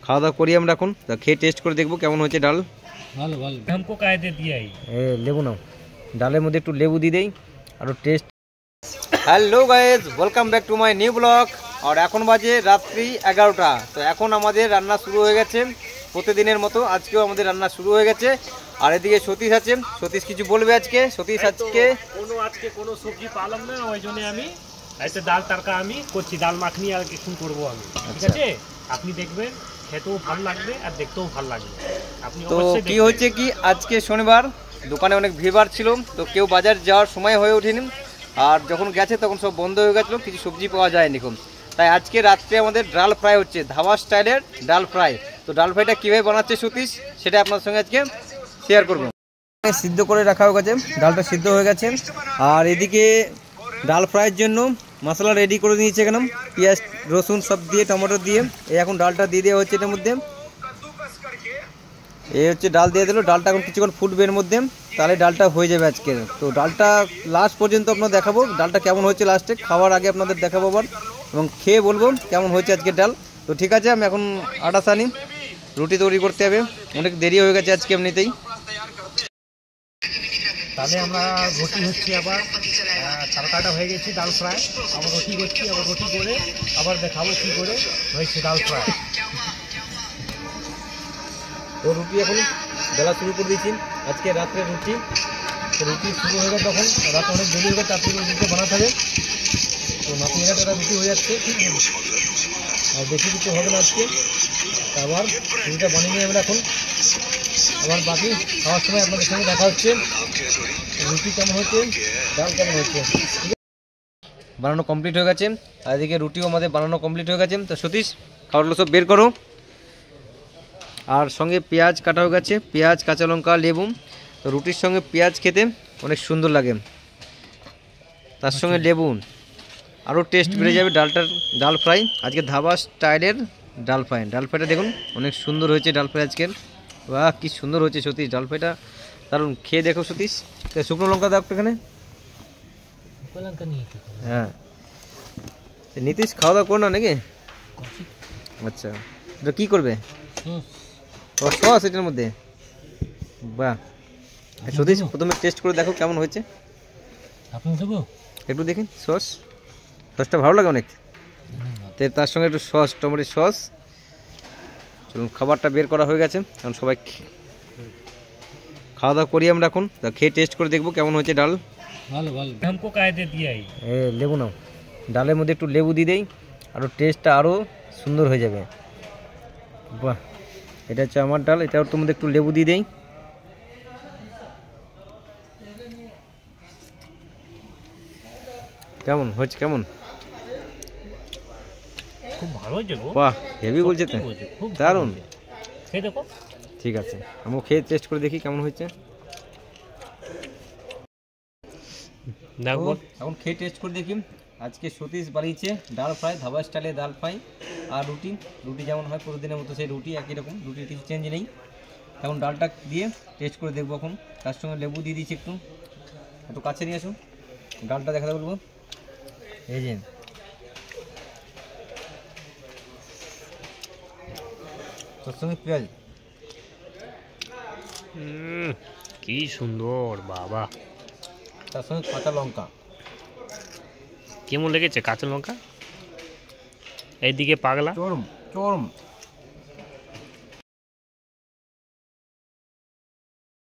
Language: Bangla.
খাওয়া দাওয়া করি আমরা এখন, খেয়ে টেস্ট করে দেখবো কেমন হয়েছে ডাল। ভালো ভালো हमको काहे दे दिया লেবু নাও, ডালের মধ্যে একটু লেবু দিয়ে দেই আর taste. Hello guys, welcome back to my new blog. আর এখন বাজে রাত্রি 11টা। তো এখন আমাদের রান্না শুরু হয়ে গেছে প্রতিদিনের মতো, আজকেও আমাদের রান্না শুরু হয়ে গেছে। আর এদিকে সতীশ আছে, সতীশ কিছু বলবে আজকে। সতীশ আজকে কোনো সবজি পালাম না, ওই জন্য আমি আজকে ডাল তরকা আমি করছি, ডাল মাখনি আর কিছু করবো আমি, ঠিক আছে? আপনি দেখবেন, খেতেও ভালো লাগবে আর দেখতেও ভালো লাগবে। আপনি তো কি হচ্ছে কি, আজকে শনিবার, দোকানে অনেক ভিড় ছিল, তো কেউ বাজার যাওয়ার সময় হয়ে ওঠেনি। আর যখন গেছে তখন সব বন্ধ হয়ে গেছিলো, কিছু সবজি পাওয়া যায়নি কম। তাই আজকে রাত্রে আমাদের ডাল ফ্রাই হচ্ছে, ধাবা স্টাইলের ডাল ফ্রাই। তো ডাল ফ্রাইটা কীভাবে বানাচ্ছে সতীশ, সেটা আপনার সঙ্গে আজকে শেয়ার করবো। সিদ্ধ করে রাখা হয়ে গেছে, ডালটা সিদ্ধ হয়ে গেছে। আর এদিকে ডাল ফ্রাইয়ের জন্য মশলা রেডি করে নিয়েছে, এখানে পেঁয়াজ রসুন সব দিয়ে, টমেটো দিয়ে। এই এখন ডালটা দিয়ে দেওয়া হচ্ছে এটার মধ্যে। এই হচ্ছে ডাল দিয়ে দিল, ডালটা এখন কিছুক্ষণ ফুটবে এর মধ্যে, তাহলে ডালটা হয়ে যাবে আজকে। তো ডালটা লাস্ট পর্যন্ত আপনার দেখাবো, ডালটা কেমন হয়েছে লাস্টে খাওয়ার আগে আপনাদের দেখাবো আবার, এবং খেয়ে বলবো কেমন হয়েছে আজকের ডাল। তো ঠিক আছে, আমি এখন আটা সানি, রুটি তৈরি করতে হবে, অনেক দেরি হয়ে গেছে আজকে এমনিতেই। তাহলে আমরা রুটি হচ্ছে, আবার তরকাটা হয়ে গেছে ডাল ফ্রাই, আবার রুটি করছি, আবার রুটি করে আবার দেখাবো কী করে হয়েছে ডাল ফ্রাই। তো রুটি এখন বেলা শুরু করে দিয়েছি, আজকে রাত্রে রুটি। তো রুটি শুরু হয়ে গেছে, তখন রাতে অনেক দেরি হয়ে গেছে, তার থেকে রুটিটা বানাতে হবে। তো নাতি একটা রুটি হয়ে যাচ্ছে, আর বেশি কিছু হবে না আজকে। আবার রুটিটা বানিয়ে নিয়ে আমরা এখন আবার বাকি খাওয়ার সময় আপনাদের সঙ্গে দেখা হচ্ছে, রুটি কেমন হচ্ছে, ডাল কেমন হচ্ছে। বানানো কমপ্লিট হয়ে গেছে, আর এদিকে রুটিও আমাদের বানানো কমপ্লিট হয়ে গেছে। তো সতীশ, খাবারগুলো সব বের করো। আর সঙ্গে পেঁয়াজ কাটা হয়ে গেছে, পেঁয়াজ, কাঁচা লঙ্কা, লেবু। তো রুটির সঙ্গে পেঁয়াজ খেতে অনেক সুন্দর লাগে, তার সঙ্গে লেবু আরও টেস্ট বেড়ে যাবে ডালটার। ডাল ফ্রাই আজকে ধাবা স্টাইলের ডাল ফ্রাই। ডাল ফ্রাইটা দেখুন অনেক সুন্দর হয়েছে ডাল ফ্রাই আজকের। বাহ, কি সুন্দর হয়েছে সতীশ ডাল ফ্রাইটা, দারুণ। খেয়ে দেখো সতীশ। শুকনো লঙ্কা দাও এখানে। হ্যাঁ, নীতিশ খাওয়া দাওয়া করো না নাকি? আচ্ছা, এটা কী করবে? ও সস এটার মধ্যে। বাহ, সতীশ প্রথমে টেস্ট করে দেখো কেমন হয়েছে। একটু দেখি সসটা ভালো লাগে অনেক, তার সঙ্গে একটু সস, টমেটোর সস। চলুন, খাবারটা বের করা হয়ে গেছে, এখন সবাই খাওয়া দাওয়া করি আমরা এখন। খেয়ে টেস্ট করে দেখবো কেমন হয়েছে ডাল। ভালো ভালো हमको काहे दे दिया লেবু নাও, ডালের মধ্যে একটু লেবু দিয়ে দেই, আরও টেস্টটা আরও সুন্দর হয়ে যাবে। বাহ, এটা হচ্ছে আমার ডাল, এটাও তোমাদের একটু লেবু দিয়ে দেই। কেমন হয়েছে, কেমন? খুব ভালো হয়েছে গো। বাহ, হেভি বলছে তো, দারুণ। খেয়ে দেখো। ঠিক আছে, আমিও খেয়ে টেস্ট করে দেখি কেমন হয়েছে। এখন খেয়ে টেস্ট করে দেখি। আজকে সতীশ বানিয়েছে ডাল ফ্রাই, ধাবা স্টাইলে ডাল ফ্রাই। আর রুটি যেমন হয় প্রতিদিনের মতো, সেই রুটি একই রকম, রুটির কিছু চেঞ্জ নেই। এখন ডালটা দিয়ে টেস্ট করে দেখবো এখন। তার সঙ্গে লেবু দিয়ে দিয়েছি, একটু কাছে নিয়ে আসুন, ডালটা দেখাতে বলবো। এই যে তার সঙ্গে পেঁয়াজ, কি সুন্দর বাবা। তার সঙ্গে কাঁচা লঙ্কা। কেমন লেগেছে কাঁচা লঙ্কা? এইদিকে পাগলা চরম চরম